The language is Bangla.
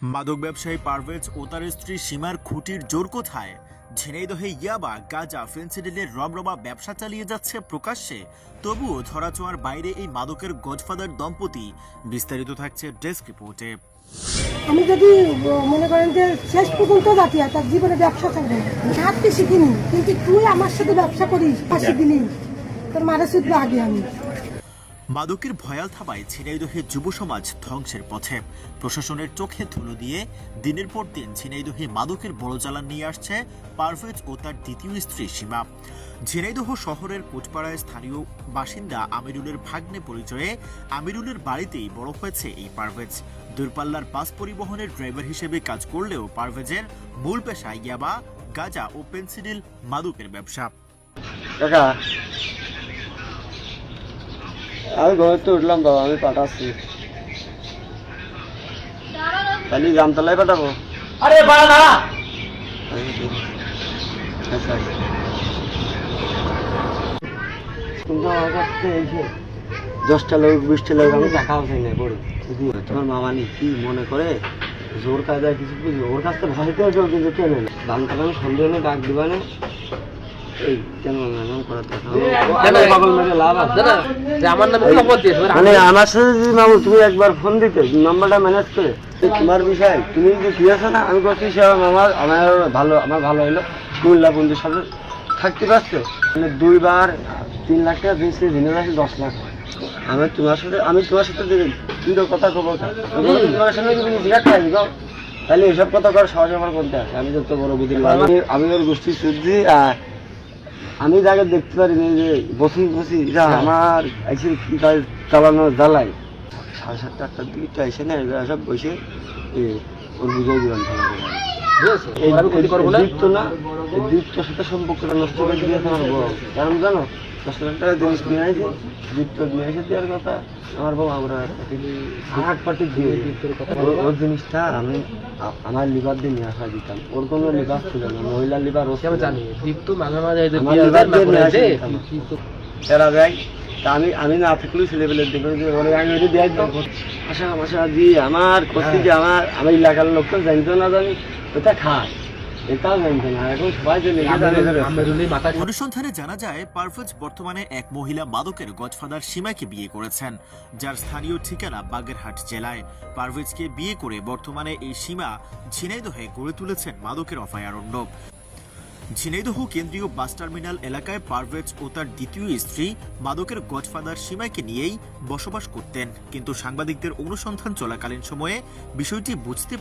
মাদক ব্যবসায়ী পারভেজ ও তার স্ত্রী সীমার খুঁটির জোর কোথায়? ঝিনাইদহে ইয়াবা, গাঁজা, ফেন্সিডিলের রমরমা ব্যবসা চালিয়ে যাচ্ছে প্রকাশ্যে, তবুও ধরাছোঁয়ার বাইরে এই মাদকের গডফাদার দম্পতি। বিস্তারিত থাকছে ডেস্ক রিপোর্টে। আমি যদি মনে করেন যে শেষ পর্যন্ত জাতি তার জীবনে ব্যবসা চলবে না, হাঁটতে শিখিনি, কিন্তু তুই আমার সাথে ব্যবসা করিস ফাঁসি দিলি, তোর মারা শুধু আগে আমি। মাদকের ভয়াল থাবায় ঝিনাইদহে যুব সমাজ ধ্বংসের পথে। প্রশাসনের চোখে ধুলো দিয়ে দিনের পর দিন ঝিনাইদহে মাদকের বড় জ্বালান নিয়ে আসছে পারভেজ ও তার দ্বিতীয় স্ত্রী সীমা। ঝিনাইদহ শহরের কোটপাড়ায় স্থানীয় বাসিন্দা আমিরুলের ভাগ্নে পরিচয়ে আমিরুলের বাড়িতেই বড় হয়েছে এই পারভেজ। দূরপাল্লার বাস পরিবহনের ড্রাইভার হিসেবে কাজ করলেও পারভেজের মূল পেশা ইয়াবা, গাঁজা ও পেন্সিডিল মাদকের ব্যবসা। আমি ঘরে তো উঠলাম বাবা, আমি পাঠাচ্ছি, তাহলে জামতলায় পাঠাবো। আরে কিন্তু আমার কাছে এসে 10টা লোক 20টা লোক আমি টাকাও চাই না বড়। তোমার মামানি কি মনে করে জোর কায়দায় কিছু বুঝি, ওর কাছ থেকে ভয়তে আসবে, কিন্তু কেন জামতলা আমি সন্দেহ নেই ডাক দিবা না। আমার সাথে যদি মামু তুমি একবার ফোন দিতে নাম্বারটা ম্যানেজ করে, তোমার বিষয় তুমি যদি ঠিক আছে না, আমি করছি আমার ভালো হইলো কুমিল্লা বন্ধুর সাথে থাকতে পারছো, মানে 2 বার 3 লাখ টাকা দিয়েছি, দিনের আছে 10 লাখ। আমি তোমার সাথে দুটো কথা কবো, তোমার সাথে যদি বিরাট খাই গো, তাহলে এসব কথা করার সাহস আমার করতে আছে। আমি যত বড় বুদ্ধি আমি ওর গোষ্ঠী শুদ্ধি, আমি যাকে দেখতে পারি যে বসি আমার এসে কি চালানো জ্বালাই 7:30 8টার দিকে এসে না, সব বসে ওর বুঝাই দিলাম দীপ্ত না, দীপ্তর সাথে সম্পর্কটা নষ্ট করে দিয়েছে আমার বউ। কারণ জানো 10 লাখ টাকা জিনিস নিয়ে আসে, দীপ্ত নিয়ে এসে দেওয়ার কথা আমার বউ, আমরা হাট পাটি দিয়ে ওর জিনিসটা আমি আমার লিভার দিয়ে নিয়ে আসা দিতাম। ওর কোনো লিভার ছিল না, মহিলার লিভার ও জানি দীপ্ত মাঝে মাঝে এরা দেয়। তা আমি না থাকলেও ছেলেবেলের দেখে ওরে আমি ওটা দিয়ে মাসা দিয়ে আমার করতে যে আমার এলাকার লোক তো জানতো না, জানি ওটা খায়, এটাও জানতো না, এখন সবাই অনুসন্ধানে জানা যায় পারভেজ বর্তমানে এক মহিলা মাদকের গডফাদার সীমাকে বিয়ে করেছেন, যার স্থানীয় ঠিকানা বাগেরহাট জেলায়। পারভেজকে বিয়ে করে বর্তমানে এই সীমা ঝিনাইদহে গড়ে তুলেছেন মাদকের অভয়ারণ্য। ঝিনাইদহ কেন্দ্রীয় বাস টার্মিনাল এলাকায় পারভেজ ও তার দ্বিতীয় স্ত্রী মাদকের গডফাদার সীমাকে নিয়েই বসবাস করতেন, কিন্তু সাংবাদিকদের অনুসন্ধান চলাকালীন সময়ে বিষয়টি বুঝতে